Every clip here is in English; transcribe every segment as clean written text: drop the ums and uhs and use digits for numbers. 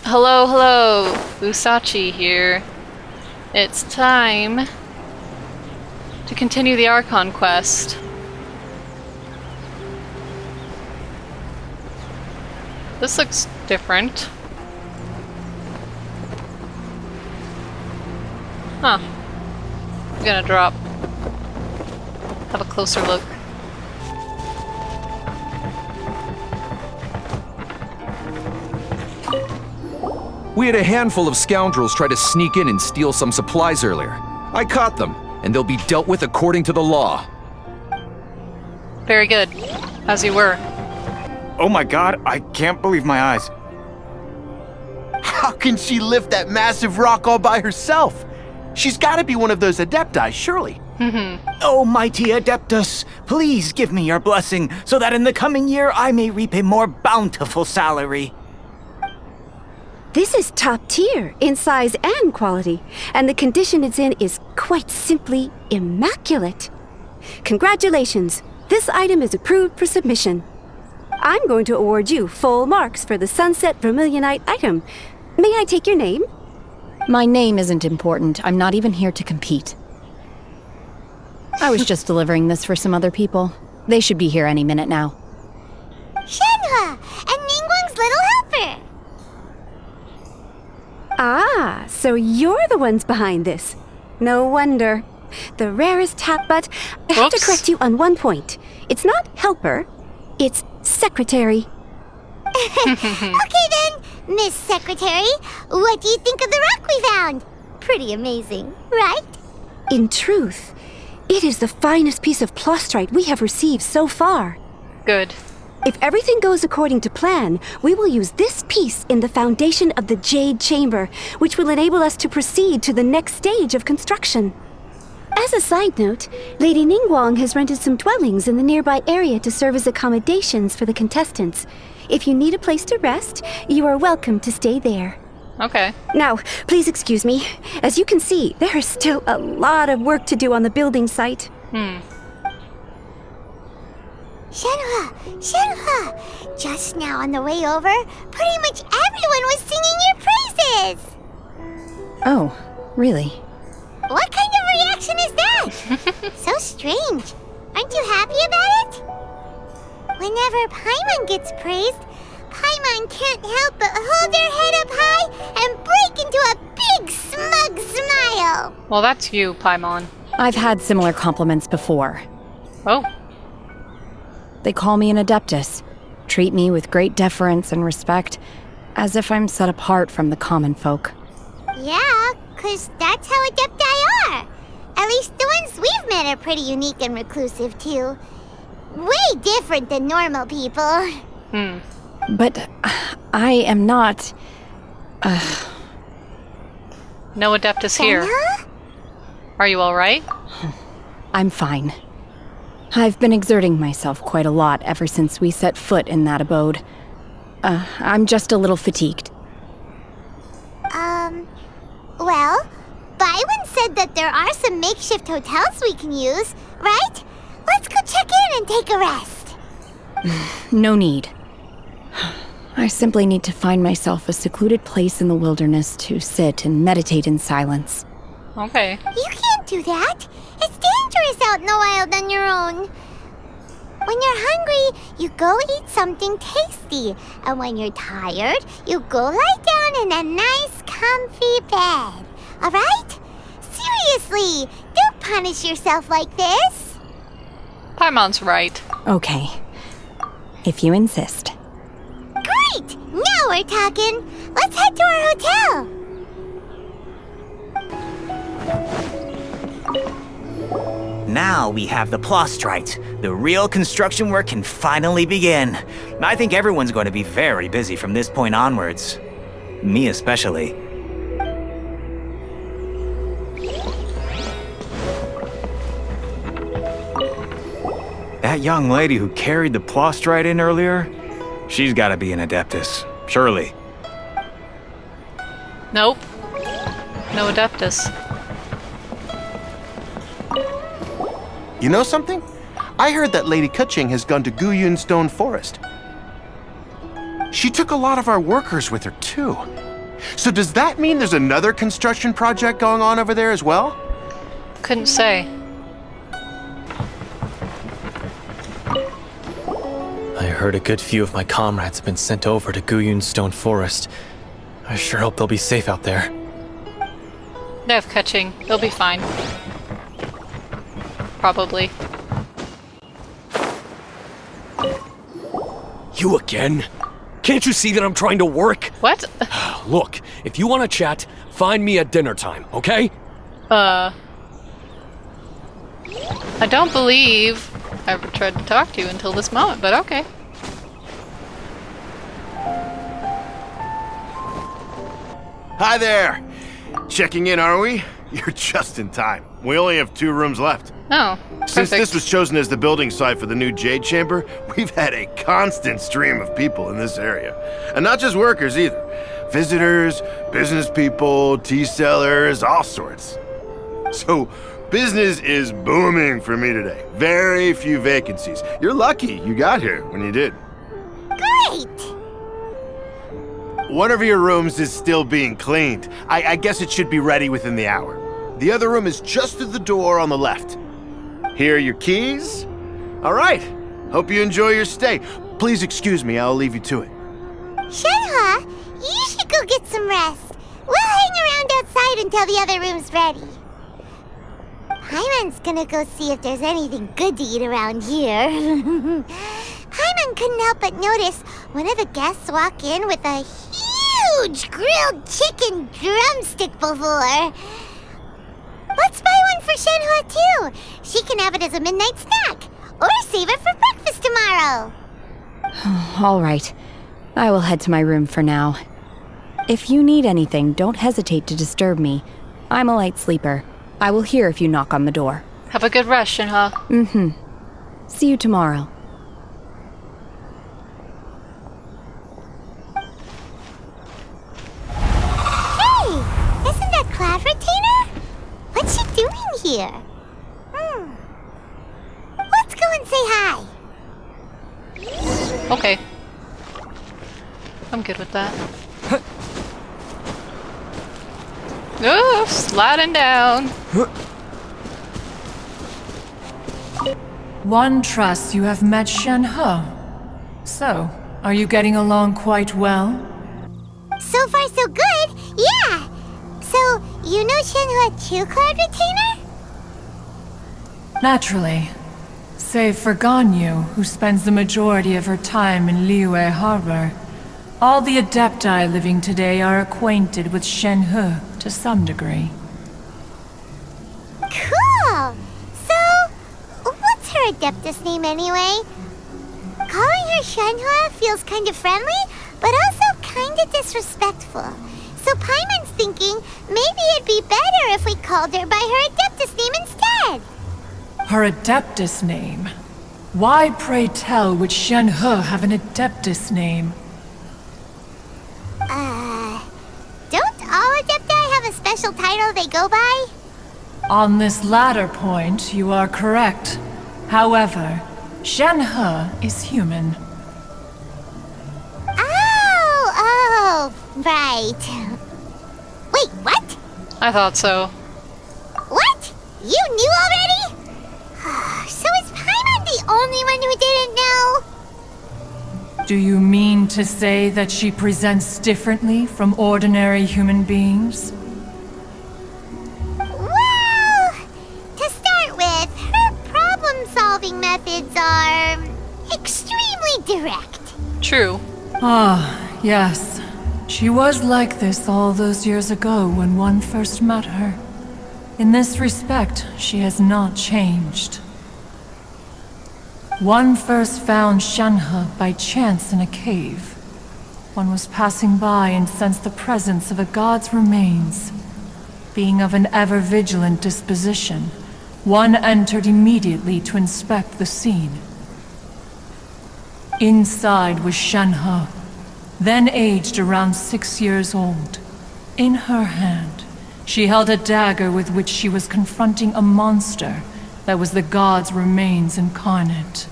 Hello, hello. Usachii here. It's time to continue the Archon quest. This looks different. Huh. I'm gonna drop. Have a closer look. We had a handful of scoundrels try to sneak in and steal some supplies earlier. I caught them, and they'll be dealt with according to the law. Very good. As you were. Oh my god, I can't believe my eyes. How can she lift that massive rock all by herself? She's gotta be one of those Adepti, surely. Oh, mighty Adeptus, please give me your blessing so that in the coming year I may reap a more bountiful salary. This is top tier in size and quality, and the condition it's in is quite simply immaculate. Congratulations, this item is approved for submission. I'm going to award you full marks for the Sunset Vermilionite item. May I take your name? My name isn't important. I'm not even here to compete. I was just delivering this for some other people. They should be here any minute now. Shenhe and Ningguang's little helper. Ah, so you're the ones behind this. No wonder. The rarest hat, but I have to Oops. correct you on one point. It's not helper, it's secretary. Okay then, Miss Secretary, what do you think of the rock we found? Pretty amazing, right? In truth, it is the finest piece of plastrite we have received so far. Good. If everything goes according to plan, we will use this piece in the foundation of the Jade Chamber, which will enable us to proceed to the next stage of construction. As a side note, Lady Ningguang has rented some dwellings in the nearby area to serve as accommodations for the contestants. If you need a place to rest, you are welcome to stay there. Okay. Now, please excuse me. As you can see, there is still a lot of work to do on the building site. Shenhe, just now on the way over, pretty much everyone was singing your praises. Oh, really? What kind of reaction is that? So strange. Aren't you happy about it? Whenever Paimon gets praised, Paimon can't help but hold their head up high and break into a big smug smile. Well, that's you, Paimon. I've had similar compliments before. Oh. They call me an Adeptus, treat me with great deference and respect, as if I'm set apart from the common folk. Yeah, 'cause that's how Adepti are. At least the ones we've met are pretty unique and reclusive, too. Way different than normal people. But I am not... No Adeptus here. Shenhe? Are you alright? I'm fine. I've been exerting myself quite a lot ever since we set foot in that abode. I'm just a little fatigued. Well, Byron said that there are some makeshift hotels we can use, right? Let's go check in and take a rest. No need. I simply need to find myself a secluded place in the wilderness to sit and meditate in silence. Okay. You can't do that. It's dangerous out in the wild on your own. When you're hungry, you go eat something tasty. And when you're tired, you go lie down in a nice, comfy bed. All right? Seriously, don't punish yourself like this. Paimon's right. Okay. If you insist. Great! Now we're talking. Let's head to our hotel. Now we have the plastrite. The real construction work can finally begin. I think everyone's going to be very busy from this point onwards. Me especially. That young lady who carried the plastrite in earlier, she's got to be an Adeptus, surely. Nope. No Adeptus. You know something? I heard that Lady Keqing has gone to Guyun Stone Forest. She took a lot of our workers with her, too. So does that mean there's another construction project going on over there as well? Couldn't say. I heard a good few of my comrades have been sent over to Guyun Stone Forest. I sure hope they'll be safe out there. They have catching. They'll be fine. Probably. You again? Can't you see that I'm trying to work? What? Look, if you want to chat, find me at dinner time, okay? I don't believe I ever tried to talk to you until this moment, but okay. Hi there! Checking in, are we? You're just in time. We only have 2 rooms left. Oh, Since perfect. this was chosen as the building site for the new Jade Chamber, we've had a constant stream of people in this area. And not just workers either. Visitors, business people, tea sellers, all sorts. So, business is booming for me today. Very few vacancies. You're lucky you got here when you did. Great! One of your rooms is still being cleaned. I guess it should be ready within the hour. The other room is just through the door on the left. Here are your keys. All right. Hope you enjoy your stay. Please excuse me, I'll leave you to it. Shenhe, you should go get some rest. We'll hang around outside until the other room's ready. Paimon's gonna go see if there's anything good to eat around here. Paimon couldn't help but notice one of the guests walk in with a huge grilled chicken drumstick before. Let's buy one for Shenhe too. She can have it as a midnight snack, or save it for breakfast tomorrow. All right. I will head to my room for now. If you need anything, don't hesitate to disturb me. I'm a light sleeper. I will hear if you knock on the door. Have a good rest, Shenhe. Mm-hmm. See you tomorrow. Hey, isn't that Cloud Retainer? What's she doing here? Let's go and say hi. Okay. I'm good with that. Oh, sliding down. One trusts you have met Shenhe. So, are you getting along quite well? So far, so good. Yeah. So, you know Shenhe too, Cloud Retainer? Naturally. Save for Ganyu, who spends the majority of her time in Liyue Harbor. All the Adepti living today are acquainted with Shenhe to some degree. Cool. So, what's her Adeptus name anyway? Calling her Shenhe feels kind of friendly, but also kind of disrespectful. So Paimon's thinking maybe it'd be better if we called her by her Adeptus name instead. Her Adeptus name? Why, pray tell, would Shenhe have an Adeptus name? Don't all Adepti have a special title they go by? On this latter point, you are correct. However, Shenhe is human. Oh, right. Wait, what? I thought so. What? You knew already? So is Paimon the only one who didn't know? Do you mean to say that she presents differently from ordinary human beings? Well, to start with, her problem-solving methods are extremely direct. True. Ah, yes. She was like this all those years ago when one first met her. In this respect, she has not changed. One first found Shenhe by chance in a cave. One was passing by and sensed the presence of a god's remains. Being of an ever-vigilant disposition, one entered immediately to inspect the scene. Inside was Shenhe, then aged around 6 years old. In her hand, she held a dagger with which she was confronting a monster that was the god's remains incarnate.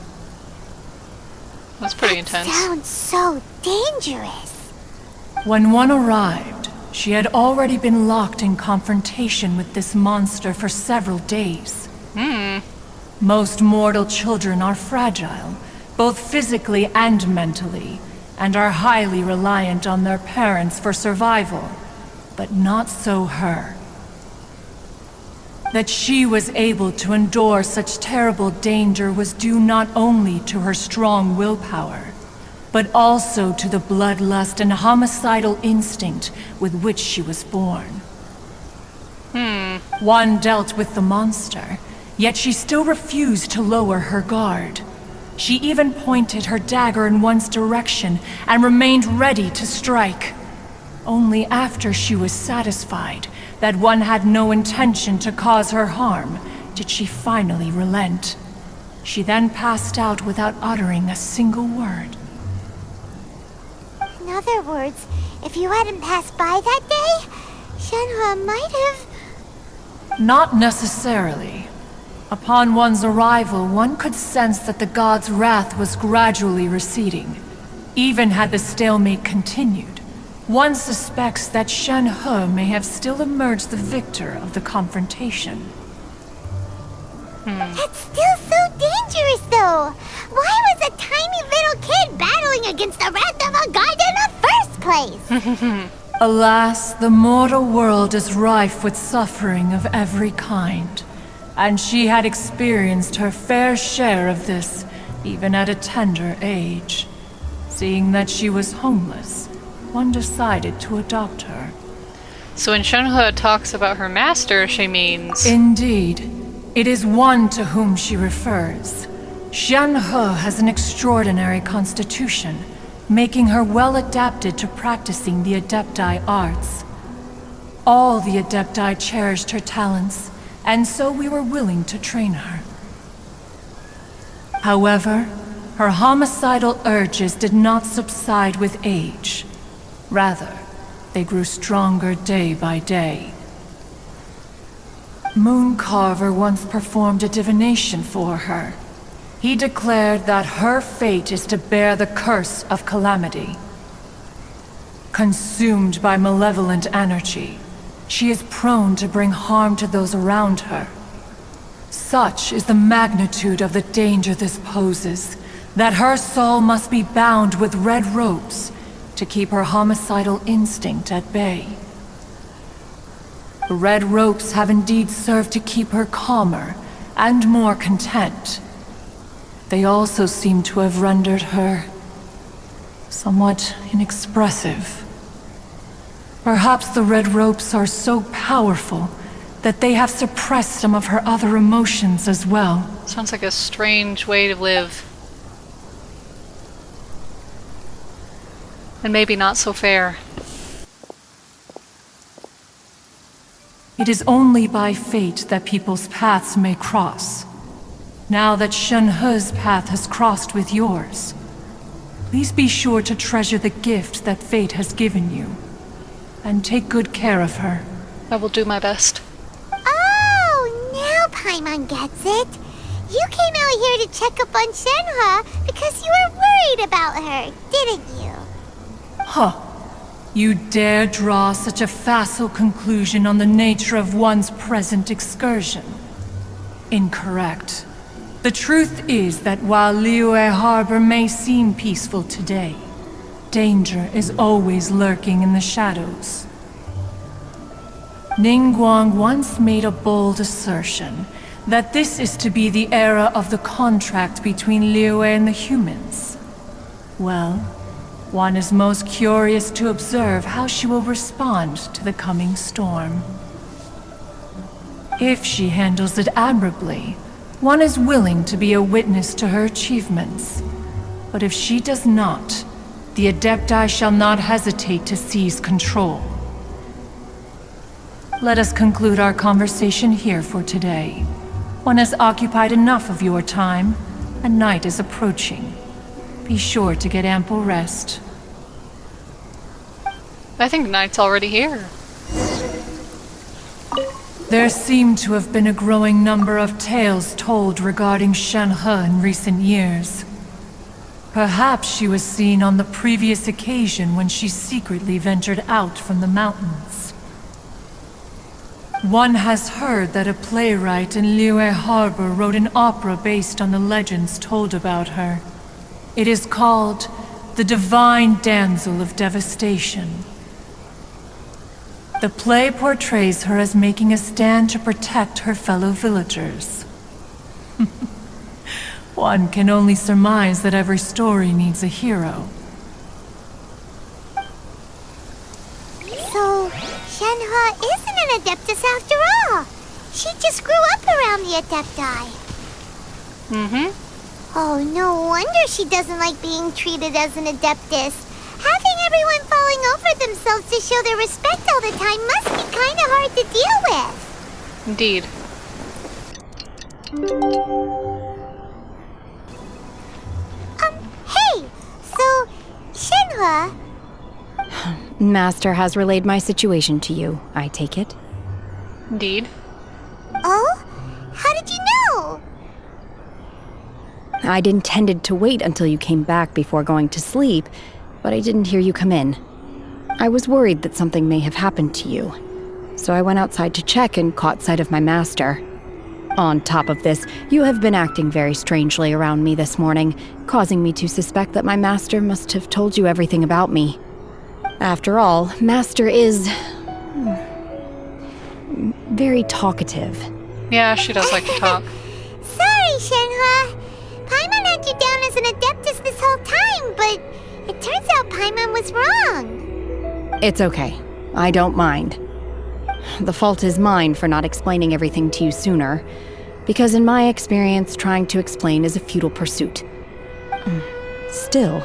That's pretty intense. Sounds so dangerous. When one arrived, She had already been locked in confrontation with this monster for several days. Most mortal children are fragile, both physically and mentally, and are highly reliant on their parents for survival. But not so her. That she was able to endure such terrible danger was due not only to her strong willpower, but also to the bloodlust and homicidal instinct with which she was born. One dealt with the monster, yet she still refused to lower her guard. She even pointed her dagger in one's direction and remained ready to strike. Only after she was satisfied that one had no intention to cause her harm did she finally relent. She then passed out without uttering a single word. In other words, if you hadn't passed by that day, Shenhe might have... Not necessarily. Upon one's arrival, one could sense that the god's wrath was gradually receding. Even had the stalemate continued, one suspects that Shenhe may have still emerged the victor of the confrontation. That's still so dangerous, though. Why was a tiny little kid battling against the wrath of a god in the first place? Alas, the mortal world is rife with suffering of every kind. And she had experienced her fair share of this, even at a tender age. Seeing that she was homeless, one decided to adopt her. So when Shenhe talks about her master, she means... Indeed. It is one to whom she refers. Shenhe has an extraordinary constitution, making her well adapted to practicing the Adepti arts. All the Adepti cherished her talents, and so we were willing to train her. However, her homicidal urges did not subside with age. Rather, they grew stronger day by day. Mooncarver once performed a divination for her. He declared that her fate is to bear the curse of calamity. Consumed by malevolent energy, she is prone to bring harm to those around her. Such is the magnitude of the danger this poses, that her soul must be bound with red ropes to keep her homicidal instinct at bay. The red ropes have indeed served to keep her calmer and more content. They also seem to have rendered her somewhat inexpressive. Perhaps the red ropes are so powerful that they have suppressed some of her other emotions as well. Sounds like a strange way to live. And maybe not so fair. It is only by fate that people's paths may cross. Now that SHENHE'S path has crossed with yours, please be sure to treasure the gift that fate has given you, and take good care of her. I will do my best. Oh, now Paimon gets it. You came out here to check up on Shenhe because you were worried about her, didn't you? Huh. You dare draw such a facile conclusion on the nature of one's present excursion? Incorrect. The truth is that while Liyue Harbor may seem peaceful today, danger is always lurking in the shadows. Ningguang once made a bold assertion that this is to be the era of the contract between Liyue and the humans. Well, one is most curious to observe how she will respond to the coming storm. If she handles it admirably, one is willing to be a witness to her achievements. But if she does not, the Adepti shall not hesitate to seize control. Let us conclude our conversation here for today. One has occupied enough of your time, and night is approaching. Be sure to get ample rest. I think night's already here. There seem to have been a growing number of tales told regarding Shenhe in recent years. Perhaps she was seen on the previous occasion when she secretly ventured out from the mountains. One has heard that a playwright in Liyue Harbor wrote an opera based on the legends told about her. It is called The Divine Damsel of Devastation. The play portrays her as making a stand to protect her fellow villagers. One can only surmise that every story needs a hero. So, Shenhe isn't an Adeptus after all. She just grew up around the Adepti. Oh, no wonder she doesn't like being treated as an Adeptus. Having everyone falling over themselves to show their respect all the time must be kind of hard to deal with. Indeed. Hey! So, Shenhe... Master has relayed my situation to you, I take it. Indeed. Oh? How did you know? I'd intended to wait until you came back before going to sleep, but I didn't hear you come in. I was worried that something may have happened to you, so I went outside to check and caught sight of my master. On top of this, you have been acting very strangely around me this morning, causing me to suspect that my master must have told you everything about me. After all, Master is... very talkative. Yeah, she does like to talk. Sorry, Shenhe. Paimon had you down as an Adeptus this whole time, but it turns out Paimon was wrong. It's okay. I don't mind. The fault is mine for not explaining everything to you sooner, because in my experience, trying to explain is a futile pursuit. Still,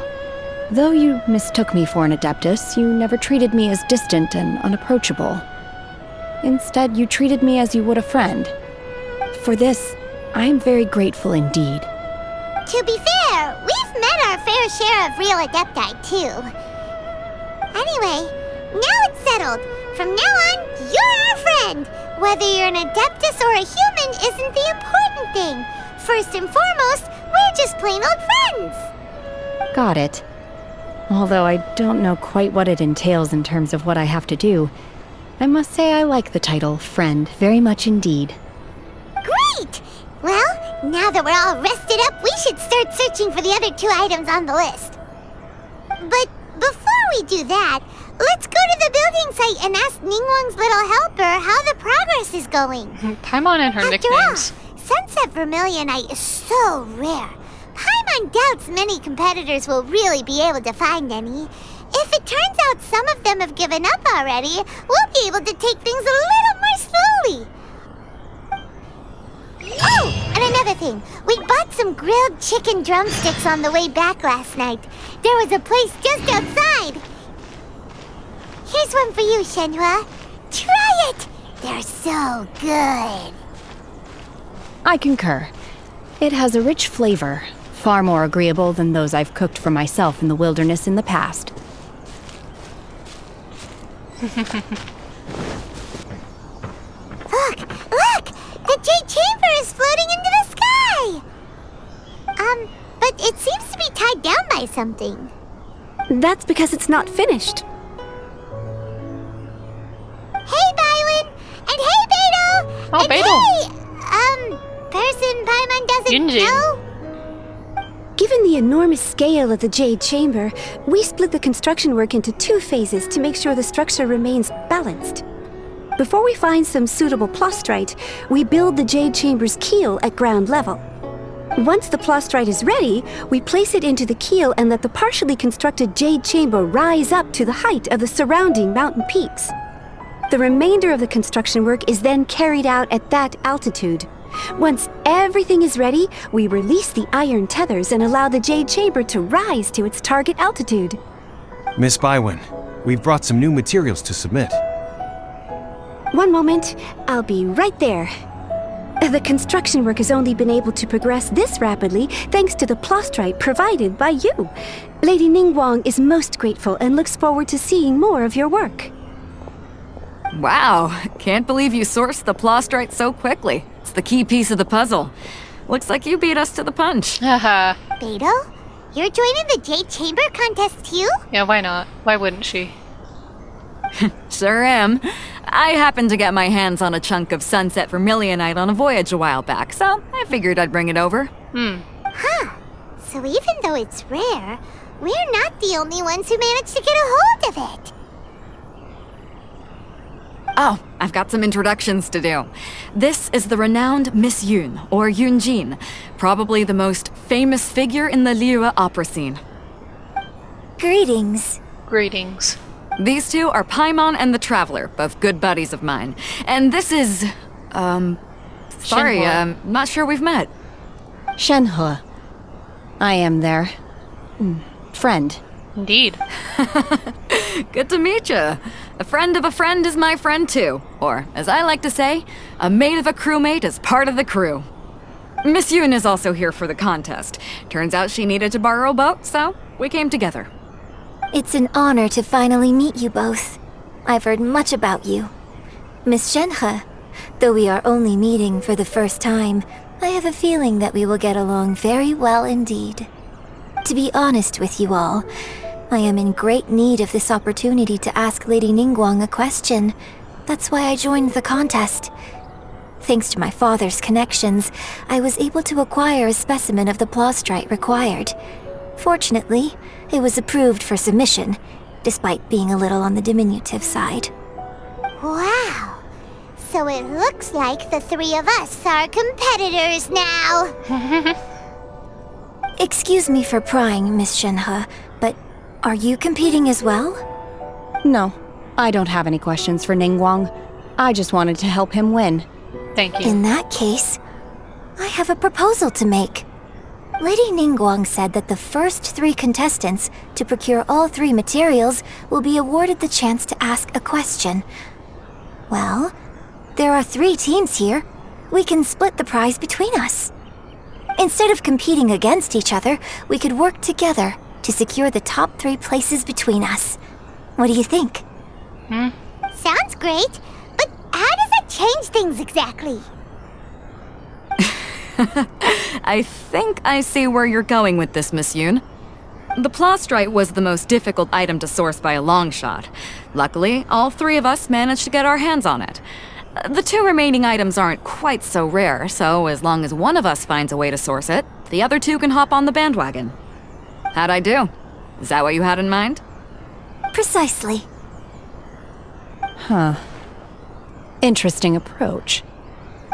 though you mistook me for an Adeptus, you never treated me as distant and unapproachable. Instead, you treated me as you would a friend. For this, I am very grateful indeed. To be fair, we've met our fair share of real Adepti, too. Anyway, now it's settled. From now on, you're our friend. Whether you're an Adeptus or a human isn't the important thing. First and foremost, we're just plain old friends. Got it. Although I don't know quite what it entails in terms of what I have to do, I must say I like the title friend very much indeed. Great! Well, now that we're all rested up, we should start searching for the other 2 items on the list. But before we do that, let's go to the building site and ask Ningguang's little helper how the progress is going. Paimon and her After nicknames. all, Sunset Vermilionite is so rare. Paimon doubts many competitors will really be able to find any. If it turns out some of them have given up already, we'll be able to take things a little more slowly. Oh, and another thing. We bought some grilled chicken drumsticks on the way back last night. There was a place just outside. Here's one for you, Shenhe. Try it! They're so good. I concur. It has a rich flavor, far more agreeable than those I've cooked for myself in the wilderness in the past. Look! Look! The Jade Chamber is floating into the sky! But it seems to be tied down by something. That's because it's not finished. Hey, Bylin! And hey, Beidou! Oh, and Beidou! Hey, person Paimon doesn't Yunjin. know? Given the enormous scale of the Jade Chamber, we split the construction work into 2 phases to make sure the structure remains balanced. Before we find some suitable plastrite, we build the Jade Chamber's keel at ground level. Once the plastrite is ready, we place it into the keel and let the partially constructed Jade Chamber rise up to the height of the surrounding mountain peaks. The remainder of the construction work is then carried out at that altitude. Once everything is ready, we release the iron tethers and allow the Jade Chamber to rise to its target altitude. Miss Bywin, we've brought some new materials to submit. One moment, I'll be right there. The construction work has only been able to progress this rapidly thanks to the plastrite provided by you. Lady Ningguang is most grateful and looks forward to seeing more of your work. Wow, can't believe you sourced the plastrite so quickly. It's the key piece of the puzzle. Looks like you beat us to the punch. Haha. Beidou? You're joining the Jade Chamber contest too? Yeah, why not? Why wouldn't she? Sure am. I happened to get my hands on a chunk of sunset vermilionite on a voyage a while back, so I figured I'd bring it over. Huh. So even though it's rare, we're not the only ones who managed to get a hold of it. Oh, I've got some introductions to do. This is the renowned Miss Yoon, or Yoonjin, probably the most famous figure in the Liyue opera scene. Greetings. Greetings. These two are Paimon and the Traveler, both good buddies of mine. And this is... sorry, Shenhue. not sure we've met. Shenhe. I am their... friend. Indeed. Good to meet you. A friend of a friend is my friend too. Or, as I like to say, a mate of a crewmate is part of the crew. Miss Yoon is also here for the contest. Turns out she needed to borrow a boat, so we came together. It's an honor to finally meet you both. I've heard much about you. Miss Shenhe, though we are only meeting for the first time, I have a feeling that we will get along very well indeed. To be honest with you all, I am in great need of this opportunity to ask Lady Ningguang a question. That's why I joined the contest. Thanks to my father's connections, I was able to acquire a specimen of the plaustrite required. Fortunately, it was approved for submission, despite being a little on the diminutive side. Wow. So it looks like the three of us are competitors now. Excuse me for prying, Miss Shenhe, but are you competing as well? No, I don't have any questions for Ningguang. I just wanted to help him win. Thank you. In that case, I have a proposal to make. Lady Ningguang said that the first 3 contestants to procure all 3 materials will be awarded the chance to ask a question. Well, there are 3 teams here. We can split the prize between us. Instead of competing against each other, we could work together to secure the top 3 places between us. What do you think? Sounds great, but how does it change things exactly? I think I see where you're going with this, Miss Yoon. The plaustrite was the most difficult item to source by a long shot. Luckily, all 3 of us managed to get our hands on it. The 2 remaining items aren't quite so rare, so as long as one of us finds a way to source it, the other 2 can hop on the bandwagon. How'd I do? Is that what you had in mind? Precisely. Huh. Interesting approach.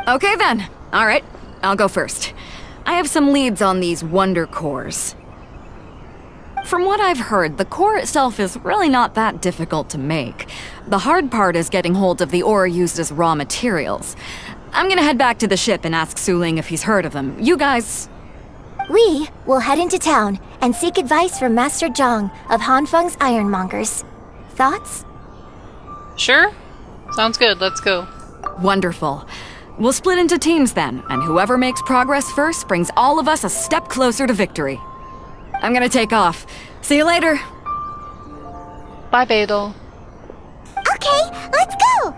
Okay then. All right, I'll go first. I have some leads on these wonder cores. From what I've heard, the core itself is really not that difficult to make. The hard part is getting hold of the ore used as raw materials. I'm gonna head back to the ship and ask Suling if he's heard of them. You guys... We will head into town and seek advice from Master Zhang of Hanfeng's Ironmongers. Thoughts? Sure? Sounds good. Let's go. Wonderful. We'll split into teams then, and whoever makes progress first brings all of us a step closer to victory. I'm gonna take off. See you later. Bye, Badal. Okay, let's go!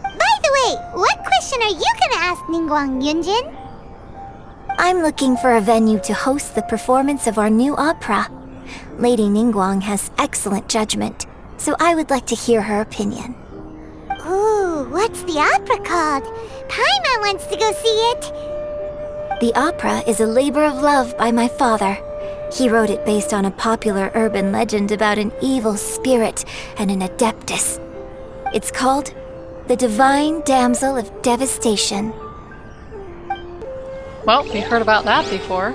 By the way, what question are you gonna ask Ningguang, Yunjin? I'm looking for a venue to host the performance of our new opera. Lady Ningguang has excellent judgment, so I would like to hear her opinion. Ooh, what's the opera called? Paimon wants to go see it. The opera is a labor of love by my father. He wrote it based on a popular urban legend about an evil spirit and an adeptus. It's called The Divine Damsel of Devastation. Well, we heard about that before.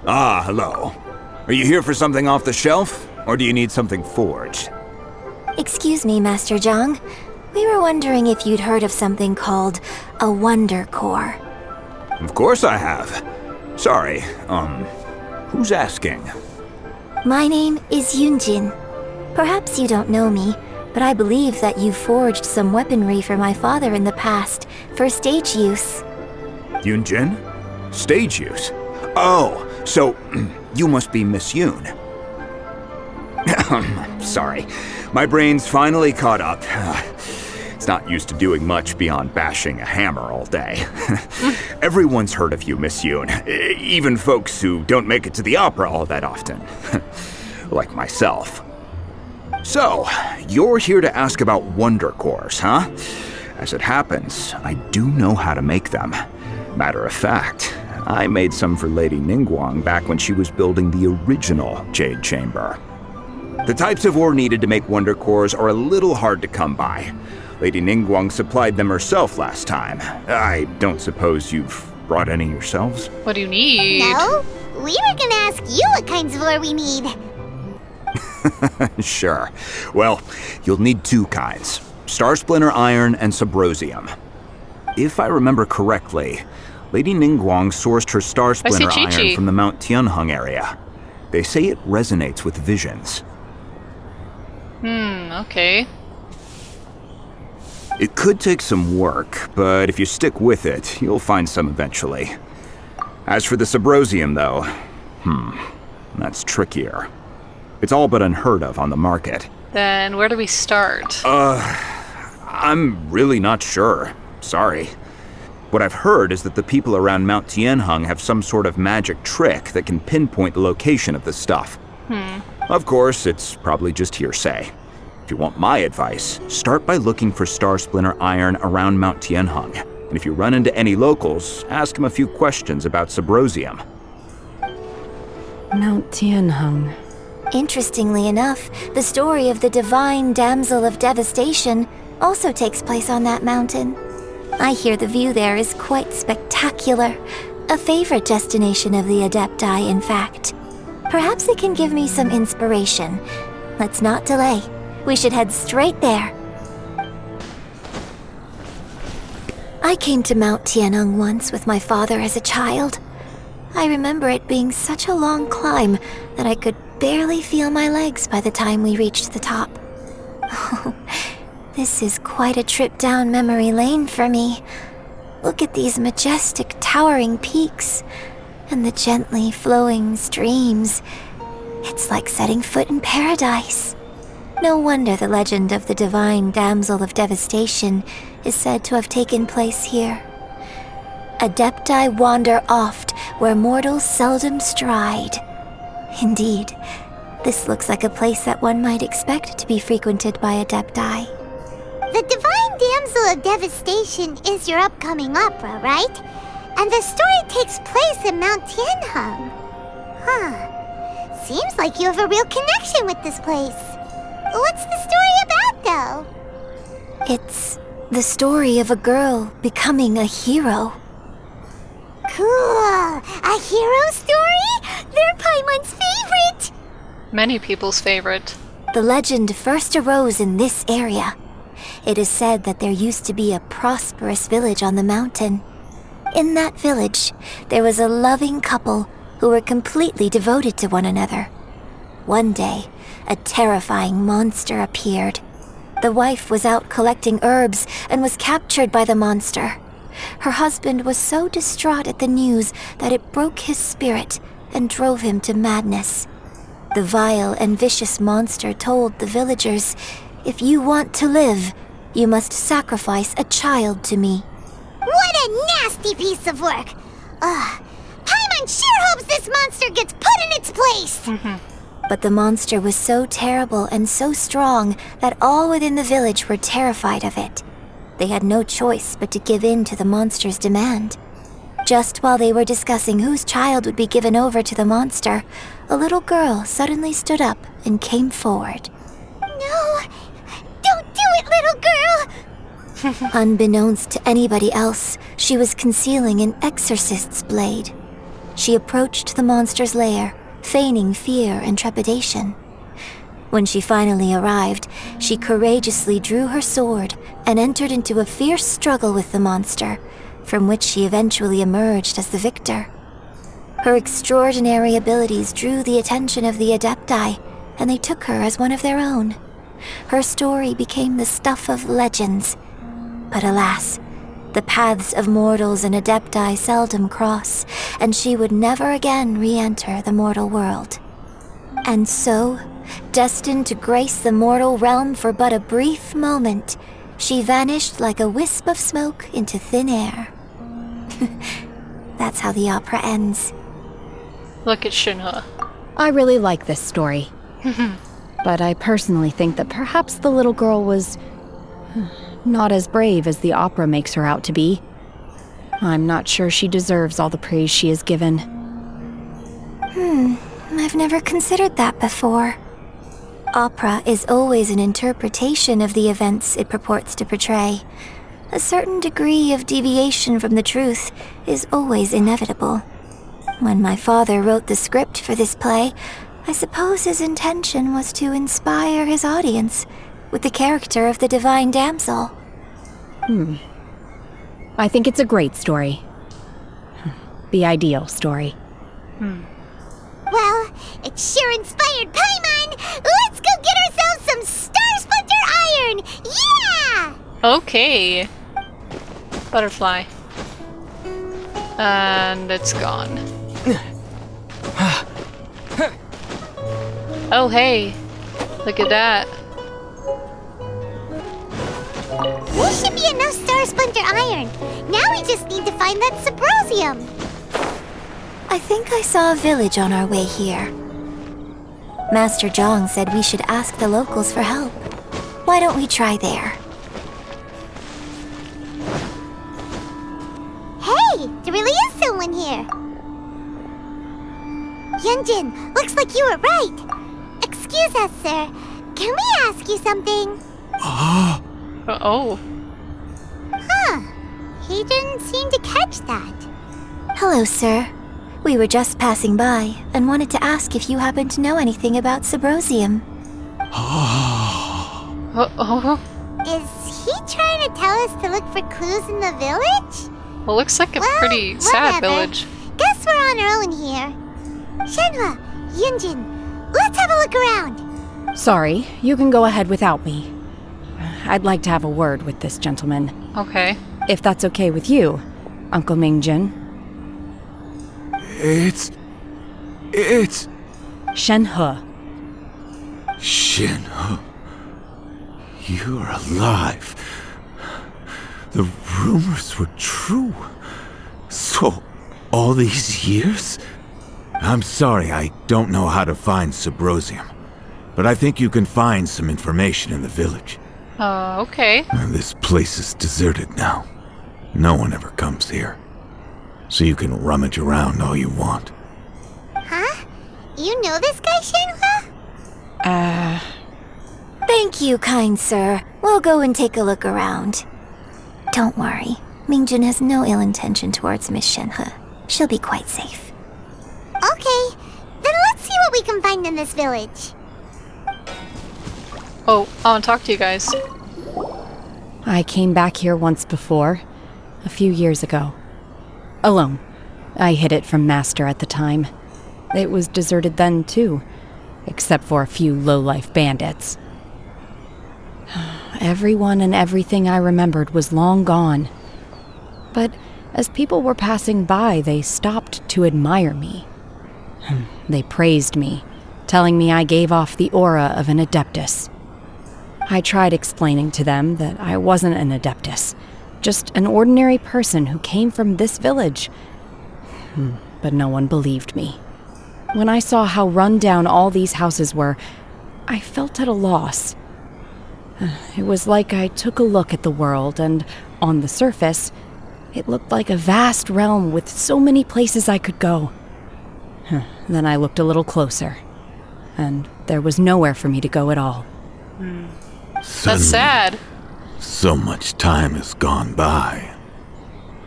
Ah, hello. Are you here for something off the shelf, or do you need something forged? Excuse me, Master Zhang. We were wondering if you'd heard of something called a Wonder Core. Of course I have. Sorry, who's asking? My name is Yunjin. Perhaps you don't know me, but I believe that you forged some weaponry for my father in the past, for stage use. Yunjin? Stage use? Oh, so you must be Miss Yoon. Sorry. My brain's finally caught up. It's not used to doing much beyond bashing a hammer all day. Everyone's heard of you, Miss Yoon. Even folks who don't make it to the opera all that often. Like myself. So, you're here to ask about Wonder Cores, huh? As it happens, I do know how to make them. Matter of fact, I made some for Lady Ningguang back when she was building the original Jade Chamber. The types of ore needed to make Wonder Cores are a little hard to come by. Lady Ningguang supplied them herself last time. I don't suppose you've brought any yourselves? What do you need? No, we were gonna ask you what kinds of ore we need. Sure. Well, you'll need two kinds. Star Splinter Iron and Subrosium. If I remember correctly, Lady Ningguang sourced her Star Splinter Iron from the Mount Tianheng area. They say it resonates with visions. Okay. It could take some work, but if you stick with it, you'll find some eventually. As for the Subrosium, though, that's trickier. It's all but unheard of on the market. Then where do we start? I'm really not sure. Sorry. What I've heard is that the people around Mount Tianheng have some sort of magic trick that can pinpoint the location of the stuff. Of course, it's probably just hearsay. If you want my advice, start by looking for Star Splinter Iron around Mount Tianheng. And if you run into any locals, ask them a few questions about Subrosium. Mount Tianheng. Interestingly enough, the story of the divine damsel of devastation also takes place on that mountain. I hear the view there is quite spectacular. A favorite destination of the Adepti, in fact. Perhaps it can give me some inspiration. Let's not delay. We should head straight there. I came to Mount Tianheng once with my father as a child. I remember it being such a long climb that I could barely feel my legs by the time we reached the top. Oh, this is quite a trip down memory lane for me. Look at these majestic, towering peaks, and the gently flowing streams. It's like setting foot in paradise. No wonder the legend of the divine damsel of devastation is said to have taken place here. Adepti wander oft where mortals seldom stride. Indeed, this looks like a place that one might expect to be frequented by Adepti. The Divine Damsel of Devastation is your upcoming opera, right? And the story takes place in Mount Tianheng. Seems like you have a real connection with this place. What's the story about, though? It's the story of a girl becoming a hero. Cool! A hero story? They're Paimon's favorite! Many people's favorite. The legend first arose in this area. It is said that there used to be a prosperous village on the mountain. In that village, there was a loving couple who were completely devoted to one another. One day, a terrifying monster appeared. The wife was out collecting herbs and was captured by the monster. Her husband was so distraught at the news that it broke his spirit and drove him to madness. The vile and vicious monster told the villagers, "If you want to live, you must sacrifice a child to me." What a nasty piece of work! Paimon sure hopes this monster gets put in its place! But the monster was so terrible and so strong that all within the village were terrified of it. They had no choice but to give in to the monster's demand. Just while they were discussing whose child would be given over to the monster, a little girl suddenly stood up and came forward. No! Don't do it, little girl! Unbeknownst to anybody else, she was concealing an exorcist's blade. She approached the monster's lair, feigning fear and trepidation. When she finally arrived, she courageously drew her sword and entered into a fierce struggle with the monster, from which she eventually emerged as the victor. Her extraordinary abilities drew the attention of the Adepti, and they took her as one of their own. Her story became the stuff of legends. But alas, the paths of mortals and Adepti seldom cross, and she would never again re-enter the mortal world. And so, destined to grace the mortal realm for but a brief moment, she vanished like a wisp of smoke into thin air. That's how the opera ends. Look at Shenhe. I really like this story. But I personally think that perhaps the little girl was not as brave as the opera makes her out to be. I'm not sure she deserves all the praise she is given. I've never considered that before. Opera is always an interpretation of the events it purports to portray. A certain degree of deviation from the truth is always inevitable. When my father wrote the script for this play, I suppose his intention was to inspire his audience with the character of the divine damsel. I think it's a great story. The ideal story. Well, it sure inspired Paimon! Let's go get ourselves some Star Splinter Iron! Yeah! Okay. Butterfly. And it's gone. Oh, hey. Look at that. There should be enough Star Splinter Iron. Now we just need to find that Subrosium. I think I saw a village on our way here. Master Zhang said we should ask the locals for help. Why don't we try there? Hey, there really is someone here. Yunjin, looks like you were right. Excuse us, sir. Can we ask you something? Oh. Huh. He didn't seem to catch that. Hello, sir. We were just passing by and wanted to ask if you happen to know anything about Subrosium. Is he trying to tell us to look for clues in the village? Well, looks like a pretty sad village. Guess we're on our own here. Shenhe, Yunjin, let's have a look around. Sorry, you can go ahead without me. I'd like to have a word with this gentleman. Okay. If that's okay with you, Uncle Mingjin. It's... Shenhe. Shenhe. You're alive. The rumors were true. So, all these years? I'm sorry, I don't know how to find Subrosium. But I think you can find some information in the village. Okay. This place is deserted now. No one ever comes here. So you can rummage around all you want. Huh? You know this guy, Shenhe? Thank you, kind sir. We'll go and take a look around. Don't worry. Mingjin has no ill intention towards Miss Shenhe. She'll be quite safe. Okay, then let's see what we can find in this village. Oh, I want to talk to you guys. I came back here once before, a few years ago. Alone. I hid it from Master at the time. It was deserted then, too, except for a few low-life bandits. Everyone and everything I remembered was long gone. But as people were passing by, they stopped to admire me. They praised me, telling me I gave off the aura of an Adeptus. I tried explaining to them that I wasn't an Adeptus, just an ordinary person who came from this village. But no one believed me. When I saw how run down all these houses were, I felt at a loss. It was like I took a look at the world, and on the surface, it looked like a vast realm with so many places I could go. Then I looked a little closer, and there was nowhere for me to go at all. That's sad. So much time has gone by.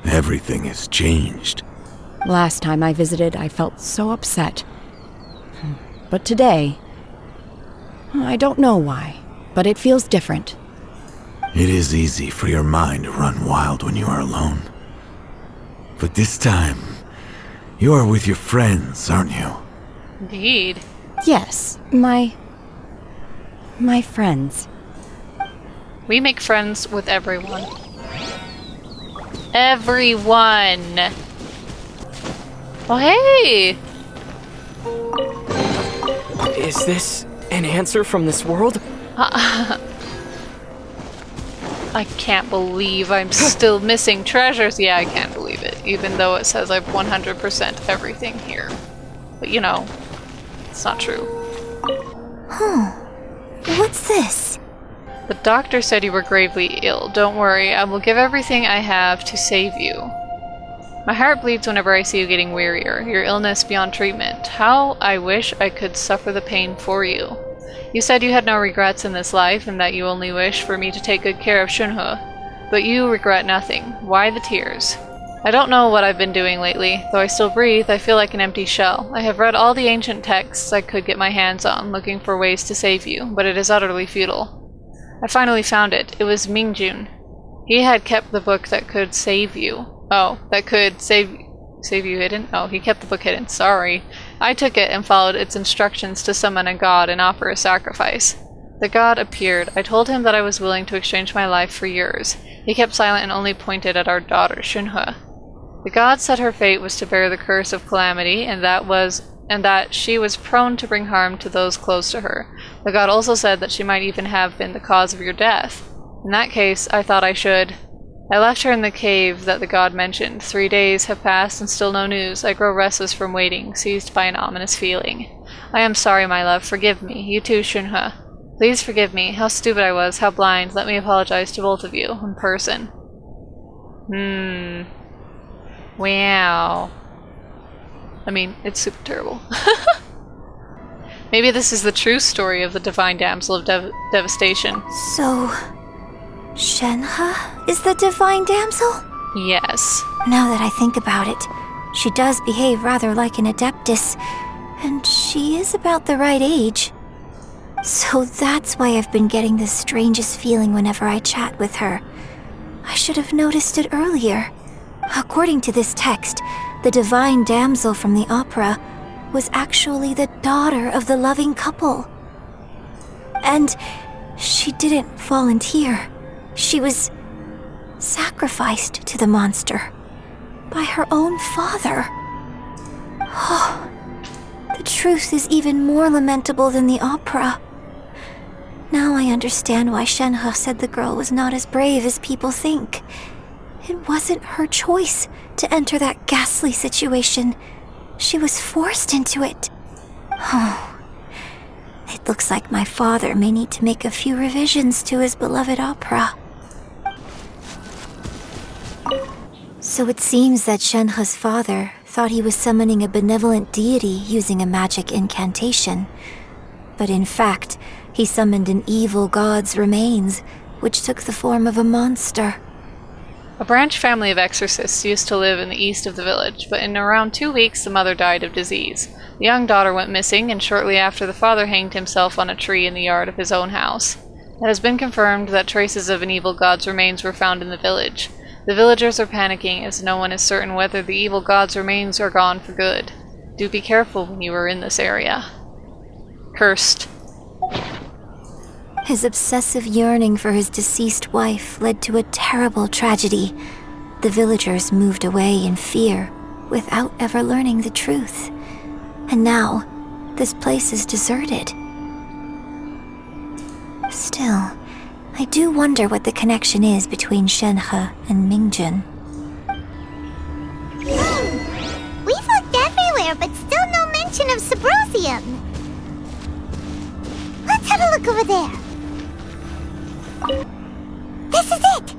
Everything has changed. Last time I visited, I felt so upset. But today, I don't know why, but it feels different. It is easy for your mind to run wild when you are alone. But this time, you are with your friends, aren't you? Indeed. Yes, my friends. We make friends with everyone. Everyone! Oh, hey! Is this An answer from this world? I can't believe I'm still missing treasures. Yeah, I can't believe it, even though it says I've 100% everything here. But you know, it's not true. Huh. What's this? The doctor said you were gravely ill. Don't worry, I will give everything I have to save you. My heart bleeds whenever I see you getting wearier, your illness beyond treatment. How I wish I could suffer the pain for you. You said you had no regrets in this life and that you only wish for me to take good care of SHENHE. But you regret nothing. Why the tears? I don't know what I've been doing lately. Though I still breathe, I feel like an empty shell. I have read all the ancient texts I could get my hands on, looking for ways to save you, but it is utterly futile. I finally found it. It was Mingjun. He had kept the book that could save you. Oh, that could save you hidden? Oh, he kept the book hidden. Sorry. I took it and followed its instructions to summon a god and offer a sacrifice. The god appeared. I told him that I was willing to exchange my life for yours. He kept silent and only pointed at our daughter, SHENHE. The god said her fate was to bear the curse of calamity, and that she was prone to bring harm to those close to her. The god also said that she might even have been the cause of your death. In that case, I thought I should. I left her in the cave that the god mentioned. 3 days have passed and still no news. I grow restless from waiting, seized by an ominous feeling. I am sorry, my love. Forgive me. You too, SHENHE. Please forgive me. How stupid I was. How blind. Let me apologize to both of you. In person. Wow. I mean, it's super terrible. Maybe this is the true story of the divine damsel of devastation. So, SHENHE is the divine damsel? Yes. Now that I think about it, she does behave rather like an adeptus, and she is about the right age. So that's why I've been getting the strangest feeling whenever I chat with her. I should have noticed it earlier. According to this text, the divine damsel from the opera was actually the daughter of the loving couple. And she didn't volunteer. She was sacrificed to the monster by her own father. Oh, the truth is even more lamentable than the opera. Now I understand why SHENHE said the girl was not as brave as people think. It wasn't her choice to enter that ghastly situation. She was forced into it. Oh, it looks like my father may need to make a few revisions to his beloved opera. So it seems that SHENHE'S father thought he was summoning a benevolent deity using a magic incantation. But in fact, he summoned an evil god's remains, which took the form of a monster. A branch family of exorcists used to live in the east of the village, but in around 2 weeks the mother died of disease. The young daughter went missing, and shortly after the father hanged himself on a tree in the yard of his own house. It has been confirmed that traces of an evil god's remains were found in the village. The villagers are panicking as no one is certain whether the evil god's remains are gone for good. Do be careful when you are in this area. Cursed. His obsessive yearning for his deceased wife led to a terrible tragedy. The villagers moved away in fear, without ever learning the truth. And now, this place is deserted. Still, I do wonder what the connection is between SHENHE and Mingjun. We've looked everywhere, but still no mention of Sabrosium. Let's have a look over there. This is it!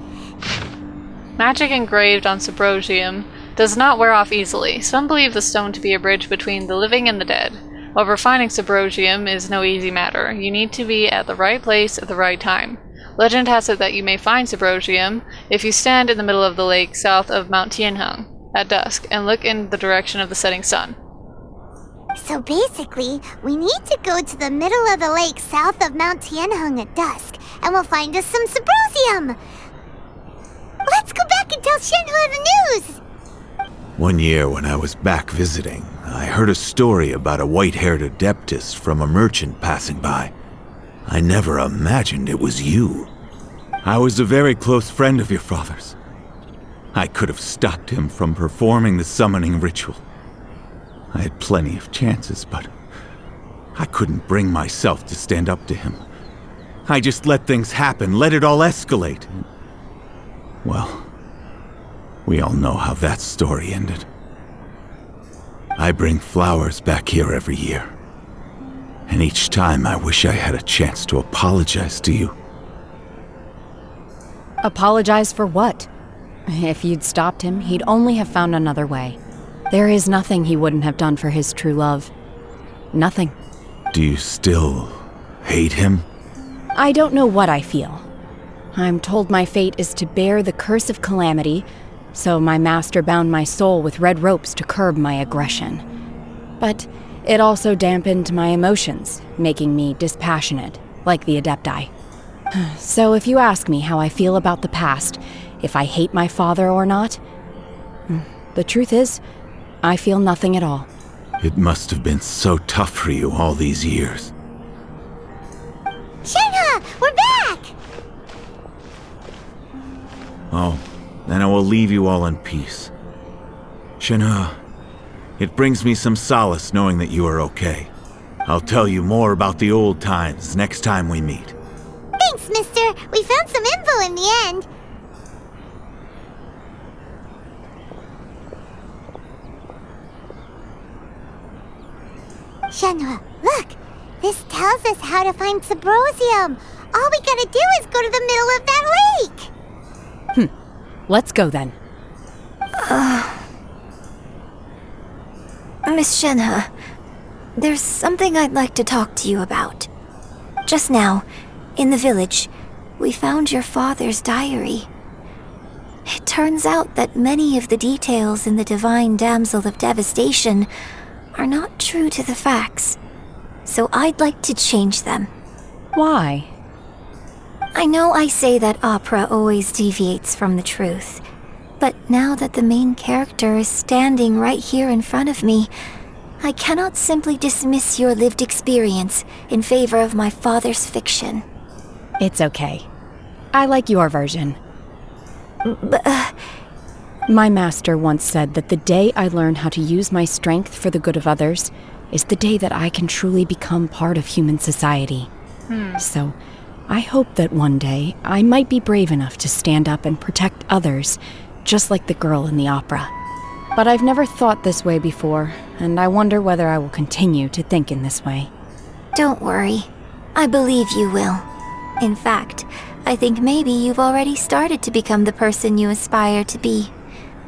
Magic engraved on Sabrosium does not wear off easily. Some believe the stone to be a bridge between the living and the dead. However, finding Sabrosium is no easy matter. You need to be at the right place at the right time. Legend has it that you may find Sabrosium if you stand in the middle of the lake south of Mount Tianheng at dusk and look in the direction of the setting sun. So basically, we need to go to the middle of the lake south of Mount Tianheng at dusk, and we'll find us some Sabrosium! Let's go back and tell SHENHE the news! One year when I was back visiting, I heard a story about a white-haired adeptus from a merchant passing by. I never imagined it was you. I was a very close friend of your father's. I could have stopped him from performing the summoning ritual. I had plenty of chances, but I couldn't bring myself to stand up to him. I just let things happen, let it all escalate. Well, we all know how that story ended. I bring flowers back here every year. And each time I wish I had a chance to apologize to you. Apologize for what? If you'd stopped him, he'd only have found another way. There is nothing he wouldn't have done for his true love. Nothing. Do you still hate him? I don't know what I feel. I'm told my fate is to bear the curse of calamity, so my master bound my soul with red ropes to curb my aggression. But it also dampened my emotions, making me dispassionate, like the Adepti. So if you ask me how I feel about the past, if I hate my father or not, the truth is, I feel nothing at all. It must have been so tough for you all these years. Shenhe, we're back! Oh, then I will leave you all in peace. Shenhe, it brings me some solace knowing that you are okay. I'll tell you more about the old times next time we meet. Thanks, mister. We found some info in the end. Shenhe, look! This tells us how to find Subrosium. All we gotta do is go to the middle of that lake! Let's go then. Miss Shenhe, there's something I'd like to talk to you about. Just now, in the village, we found your father's diary. It turns out that many of the details in the Divine Damsel of Devastation are not true to the facts, so I'd like to change them. Why? I know I say that opera always deviates from the truth, but now that the main character is standing right here in front of me, I cannot simply dismiss your lived experience in favor of my father's fiction. It's okay. I like your version. But, My master once said that the day I learn how to use my strength for the good of others is the day that I can truly become part of human society. So, I hope that one day I might be brave enough to stand up and protect others, just like the girl in the opera. But I've never thought this way before, and I wonder whether I will continue to think in this way. don't worry. I believe you will. In fact, I think maybe you've already started to become the person you aspire to be.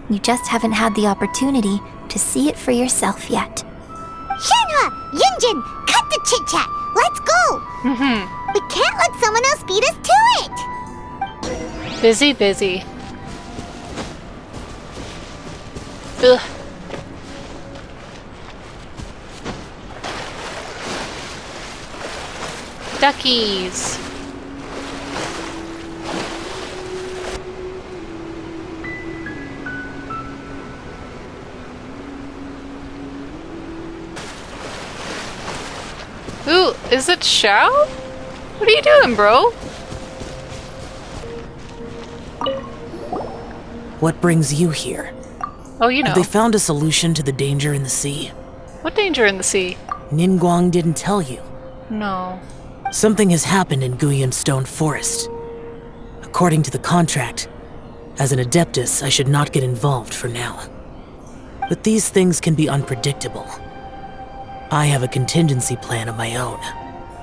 You just haven't had the opportunity to see it for yourself yet. Shenhe! Yunjin! Cut the chit-chat! Let's go! We can't let someone else beat us to it! Busy. Ugh. Duckies. Ooh, is it Xiao? What are you doing, bro? What brings you here? Oh, you know. Have they found a solution to the danger in the sea? What danger in the sea? Ningguang didn't tell you. No. Something has happened in Guyun Stone Forest. According to the contract, as an Adeptus, I should not get involved for now. But these things can be unpredictable. I have a contingency plan of my own.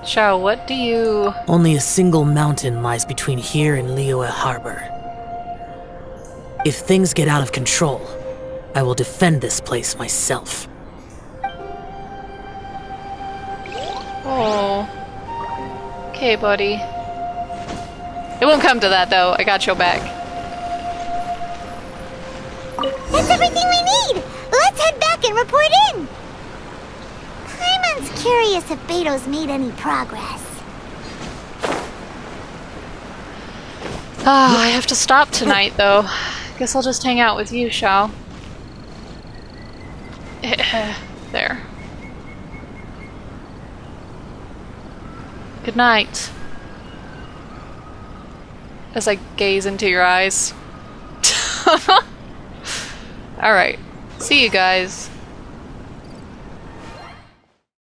Xiao, what do you... Only a single mountain lies between here and Liyue Harbor. If things get out of control, I will defend this place myself. Oh. Okay, buddy. It won't come to that, though. I got your back. That's everything we need! Let's head back and report in! Paimon's curious if Beto's made any progress. Ah, I have to stop tonight, though. Guess I'll just hang out with you, Xiao. There. Good night. As I gaze into your eyes. Alright. See you guys.